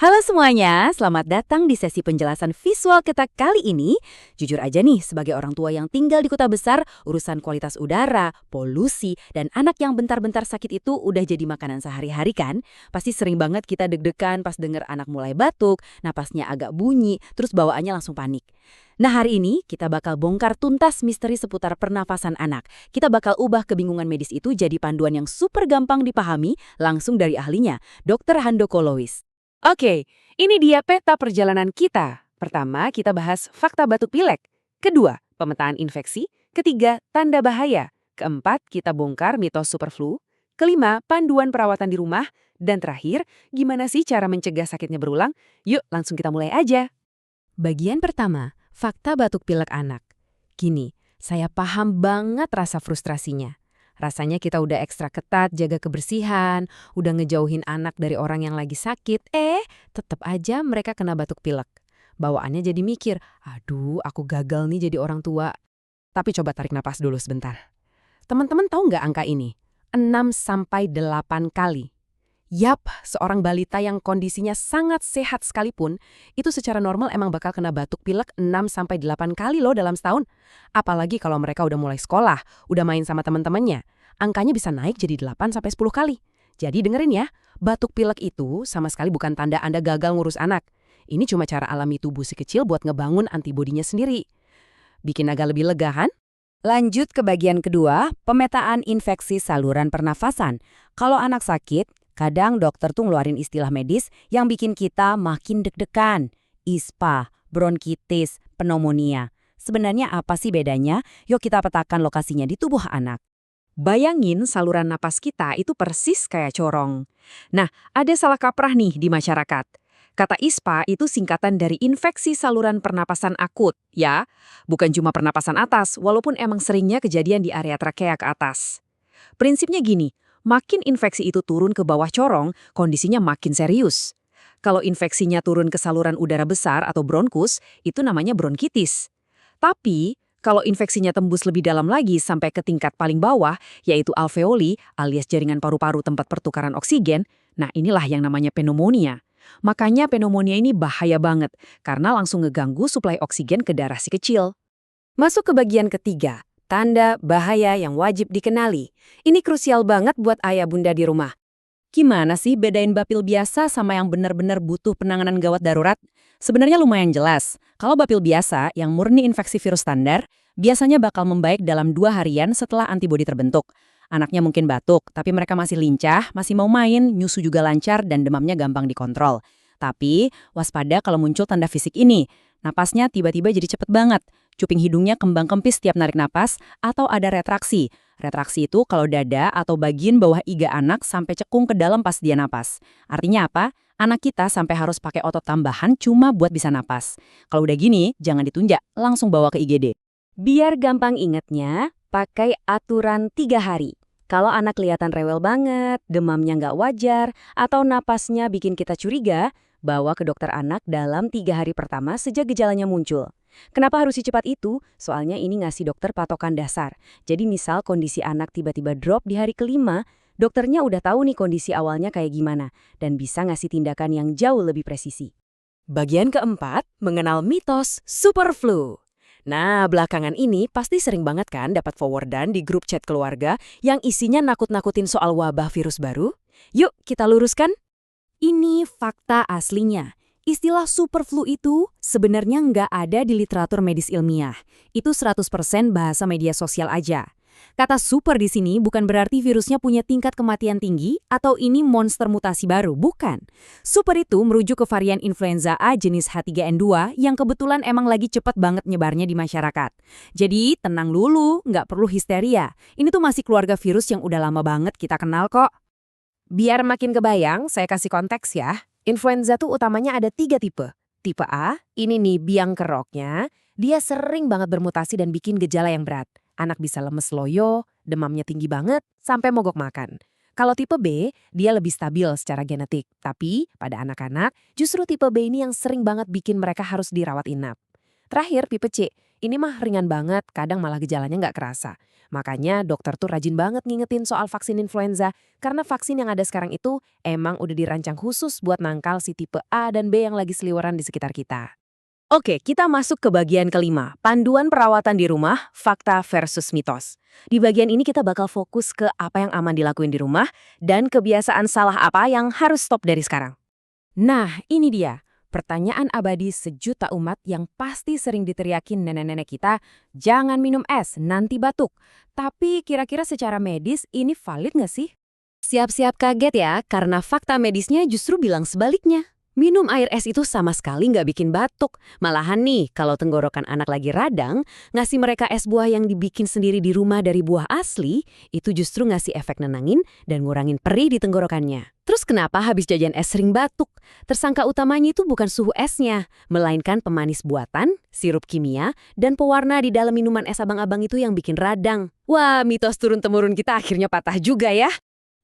Halo semuanya, selamat datang di sesi penjelasan visual kita kali ini. Jujur aja nih, sebagai orang tua yang tinggal di kota besar, urusan kualitas udara, polusi, dan anak yang bentar-bentar sakit itu udah jadi makanan sehari-hari kan? Pasti sering banget kita deg-degan pas denger anak mulai batuk, napasnya agak bunyi, terus bawaannya langsung panik. Nah hari ini kita bakal bongkar tuntas misteri seputar pernafasan anak. Kita bakal ubah kebingungan medis itu jadi panduan yang super gampang dipahami langsung dari ahlinya, Dr. Handoko Lois. Oke, ini dia peta perjalanan kita. Pertama, kita bahas fakta batuk pilek. Kedua, pemetaan infeksi. Ketiga, tanda bahaya. Keempat, kita bongkar mitos superflu. Kelima, panduan perawatan di rumah. Dan terakhir, gimana sih cara mencegah sakitnya berulang? Yuk, langsung kita mulai aja. Bagian pertama, fakta batuk pilek anak. Gini, saya paham banget rasa frustrasinya. Rasanya kita udah ekstra ketat jaga kebersihan, udah ngejauhin anak dari orang yang lagi sakit, tetap aja mereka kena batuk pilek. Bawaannya jadi mikir, aduh aku gagal nih jadi orang tua. Tapi coba tarik napas dulu sebentar. Teman-teman tahu nggak angka ini? 6 sampai 8 kali. Yap, seorang balita yang kondisinya sangat sehat sekalipun, itu secara normal emang bakal kena batuk pilek 6 sampai 8 kali loh dalam setahun. Apalagi kalau mereka udah mulai sekolah, udah main sama teman-temannya. Angkanya bisa naik jadi 8 sampai 10 kali. Jadi dengerin ya, batuk pilek itu sama sekali bukan tanda Anda gagal ngurus anak. Ini cuma cara alami tubuh si kecil buat ngebangun antibodinya sendiri. Bikin agak lebih lega kan? Lanjut ke bagian kedua, pemetaan infeksi saluran pernafasan. Kalau anak sakit, kadang dokter tuh ngeluarin istilah medis yang bikin kita makin deg-degan. ISPA, bronkitis, pneumonia. Sebenarnya apa sih bedanya? Yuk kita petakan lokasinya di tubuh anak. Bayangin saluran napas kita itu persis kayak corong. Nah, ada salah kaprah nih di masyarakat. Kata ISPA itu singkatan dari infeksi saluran pernapasan akut, ya. Bukan cuma pernapasan atas, walaupun emang seringnya kejadian di area trakea ke atas. Prinsipnya gini, makin infeksi itu turun ke bawah corong, kondisinya makin serius. Kalau infeksinya turun ke saluran udara besar atau bronkus, itu namanya bronkitis. Tapi, kalau infeksinya tembus lebih dalam lagi sampai ke tingkat paling bawah, yaitu alveoli alias jaringan paru-paru tempat pertukaran oksigen, nah inilah yang namanya pneumonia. Makanya pneumonia ini bahaya banget, karena langsung ngeganggu suplai oksigen ke darah si kecil. Masuk ke bagian ketiga. Tanda bahaya yang wajib dikenali. Ini krusial banget buat ayah bunda di rumah. Gimana sih bedain bapil biasa sama yang benar-benar butuh penanganan gawat darurat? Sebenarnya lumayan jelas. Kalau bapil biasa yang murni infeksi virus standar, biasanya bakal membaik dalam 2 harian setelah antibodi terbentuk. Anaknya mungkin batuk, tapi mereka masih lincah, masih mau main, nyusu juga lancar, dan demamnya gampang dikontrol. Tapi, waspada kalau muncul tanda fisik ini. Napasnya tiba-tiba jadi cepet banget. Cuping hidungnya kembang kempis tiap narik napas, atau ada retraksi. Retraksi itu kalau dada atau bagian bawah iga anak sampai cekung ke dalam pas dia napas. Artinya apa? Anak kita sampai harus pakai otot tambahan cuma buat bisa napas. Kalau udah gini, jangan ditunjuk, langsung bawa ke IGD. Biar gampang ingetnya, pakai aturan 3 hari. Kalau anak kelihatan rewel banget, demamnya nggak wajar, atau napasnya bikin kita curiga, bawa ke dokter anak dalam 3 hari pertama sejak gejalanya muncul. Kenapa harus secepat itu? Soalnya ini ngasih dokter patokan dasar. Jadi misal kondisi anak tiba-tiba drop di hari kelima, dokternya udah tahu nih kondisi awalnya kayak gimana, dan bisa ngasih tindakan yang jauh lebih presisi. Bagian keempat, mengenal mitos superflu. Nah, belakangan ini pasti sering banget kan dapat forwardan di grup chat keluarga yang isinya nakut-nakutin soal wabah virus baru? Yuk, kita luruskan. Ini fakta aslinya. Istilah superflu itu sebenarnya nggak ada di literatur medis ilmiah. Itu 100% bahasa media sosial aja. Kata super di sini bukan berarti virusnya punya tingkat kematian tinggi atau ini monster mutasi baru, bukan. Super itu merujuk ke varian influenza A jenis H3N2 yang kebetulan emang lagi cepet banget nyebarnya di masyarakat. Jadi tenang dulu, nggak perlu histeria. Ini tuh masih keluarga virus yang udah lama banget kita kenal kok. Biar makin kebayang, saya kasih konteks ya. Influenza tuh utamanya ada 3 tipe. Tipe A, ini nih biang keroknya, dia sering banget bermutasi dan bikin gejala yang berat. Anak bisa lemes loyo, demamnya tinggi banget, sampai mogok makan. Kalau tipe B, dia lebih stabil secara genetik. Tapi pada anak-anak, justru tipe B ini yang sering banget bikin mereka harus dirawat inap. Terakhir, tipe C. ini mah ringan banget, kadang malah gejalanya nggak kerasa. Makanya dokter tuh rajin banget ngingetin soal vaksin influenza, karena vaksin yang ada sekarang itu emang udah dirancang khusus buat nangkal si tipe A dan B yang lagi seliweran di sekitar kita. Oke, kita masuk ke bagian kelima, panduan perawatan di rumah, fakta versus mitos. Di bagian ini kita bakal fokus ke apa yang aman dilakuin di rumah dan kebiasaan salah apa yang harus stop dari sekarang. Nah, ini dia. Pertanyaan abadi sejuta umat yang pasti sering diteriakin nenek-nenek kita, jangan minum es, nanti batuk. Tapi kira-kira secara medis ini valid nggak sih? Siap-siap kaget ya, karena fakta medisnya justru bilang sebaliknya. Minum air es itu sama sekali nggak bikin batuk. Malahan nih, kalau tenggorokan anak lagi radang, ngasih mereka es buah yang dibikin sendiri di rumah dari buah asli, itu justru ngasih efek nenangin dan ngurangin perih di tenggorokannya. Terus kenapa habis jajan es sering batuk? Tersangka utamanya itu bukan suhu esnya, melainkan pemanis buatan, sirup kimia, dan pewarna di dalam minuman es abang-abang itu yang bikin radang. Wah, mitos turun-temurun kita akhirnya patah juga ya.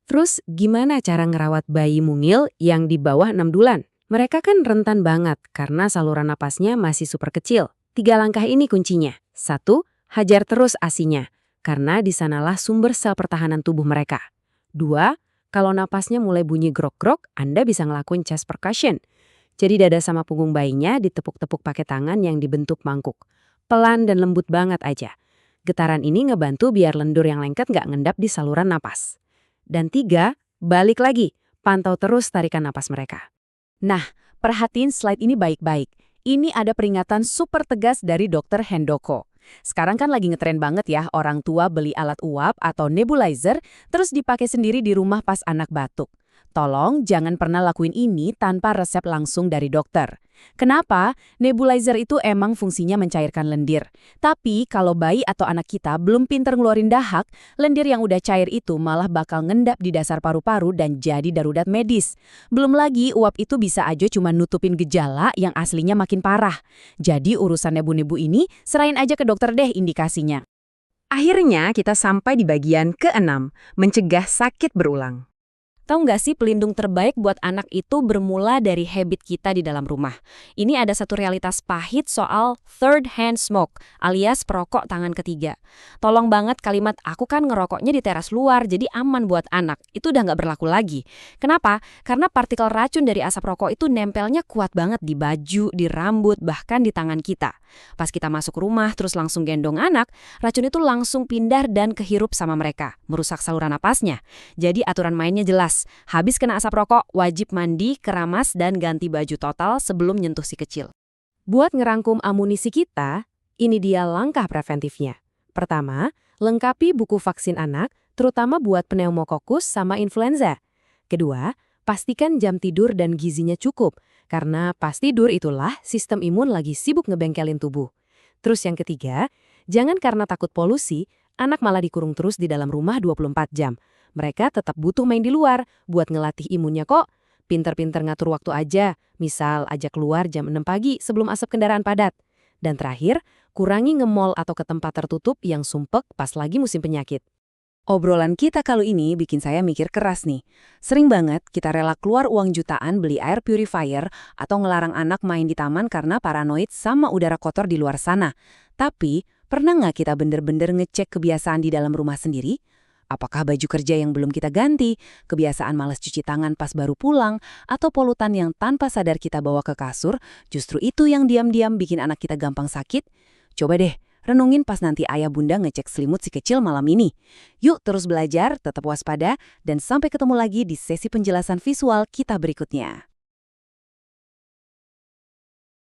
Terus gimana cara ngerawat bayi mungil yang di bawah 6 bulan? Mereka kan rentan banget karena saluran napasnya masih super kecil. 3 langkah ini kuncinya. 1. Hajar terus ASI-nya, karena di sanalah sumber sel pertahanan tubuh mereka. 2. Kalau napasnya mulai bunyi grok-grok, Anda bisa ngelakuin chest percussion. Jadi dada sama punggung bayinya ditepuk-tepuk pakai tangan yang dibentuk mangkuk. Pelan dan lembut banget aja. Getaran ini ngebantu biar lendur yang lengket nggak ngendap di saluran napas. Dan 3. Balik lagi, pantau terus tarikan napas mereka. Nah, perhatiin slide ini baik-baik. Ini ada peringatan super tegas dari Dr. Handoko. Sekarang kan lagi ngetren banget ya orang tua beli alat uap atau nebulizer terus dipakai sendiri di rumah pas anak batuk. Tolong jangan pernah lakuin ini tanpa resep langsung dari dokter. Kenapa? Nebulizer itu emang fungsinya mencairkan lendir. Tapi kalau bayi atau anak kita belum pinter ngeluarin dahak, lendir yang udah cair itu malah bakal ngendap di dasar paru-paru dan jadi darurat medis. Belum lagi uap itu bisa aja cuma nutupin gejala yang aslinya makin parah. Jadi urusan nebu-nebu ini serahin aja ke dokter deh indikasinya. Akhirnya kita sampai di bagian ke-6, mencegah sakit berulang. Tahu nggak sih pelindung terbaik buat anak itu bermula dari habit kita di dalam rumah. Ini ada satu realitas pahit soal third hand smoke alias perokok tangan ketiga. Tolong banget kalimat aku kan ngerokoknya di teras luar jadi aman buat anak. Itu udah nggak berlaku lagi. Kenapa? Karena partikel racun dari asap rokok itu nempelnya kuat banget di baju, di rambut, bahkan di tangan kita. Pas kita masuk rumah terus langsung gendong anak, racun itu langsung pindah dan kehirup sama mereka, merusak saluran napasnya. Jadi aturan mainnya jelas. Habis kena asap rokok, wajib mandi, keramas, dan ganti baju total sebelum nyentuh si kecil. Buat ngerangkum amunisi kita, ini dia langkah preventifnya. Pertama, lengkapi buku vaksin anak, terutama buat pneumokokus sama influenza. Kedua, pastikan jam tidur dan gizinya cukup, karena pas tidur itulah sistem imun lagi sibuk ngebengkelin tubuh. Terus yang ketiga, jangan karena takut polusi, anak malah dikurung terus di dalam rumah 24 jam. Mereka tetap butuh main di luar buat ngelatih imunnya kok. Pinter-pinter ngatur waktu aja, misal ajak keluar jam 6 pagi sebelum asap kendaraan padat. Dan terakhir, kurangi nge-mall atau ke tempat tertutup yang sumpek pas lagi musim penyakit. Obrolan kita kali ini bikin saya mikir keras nih. Sering banget kita rela keluar uang jutaan beli air purifier atau ngelarang anak main di taman karena paranoid sama udara kotor di luar sana. Tapi, pernah nggak kita bener-bener ngecek kebiasaan di dalam rumah sendiri? Apakah baju kerja yang belum kita ganti, kebiasaan malas cuci tangan pas baru pulang, atau polutan yang tanpa sadar kita bawa ke kasur, justru itu yang diam-diam bikin anak kita gampang sakit? Coba deh, renungin pas nanti ayah bunda ngecek selimut si kecil malam ini. Yuk terus belajar, tetap waspada, dan sampai ketemu lagi di sesi penjelasan visual kita berikutnya.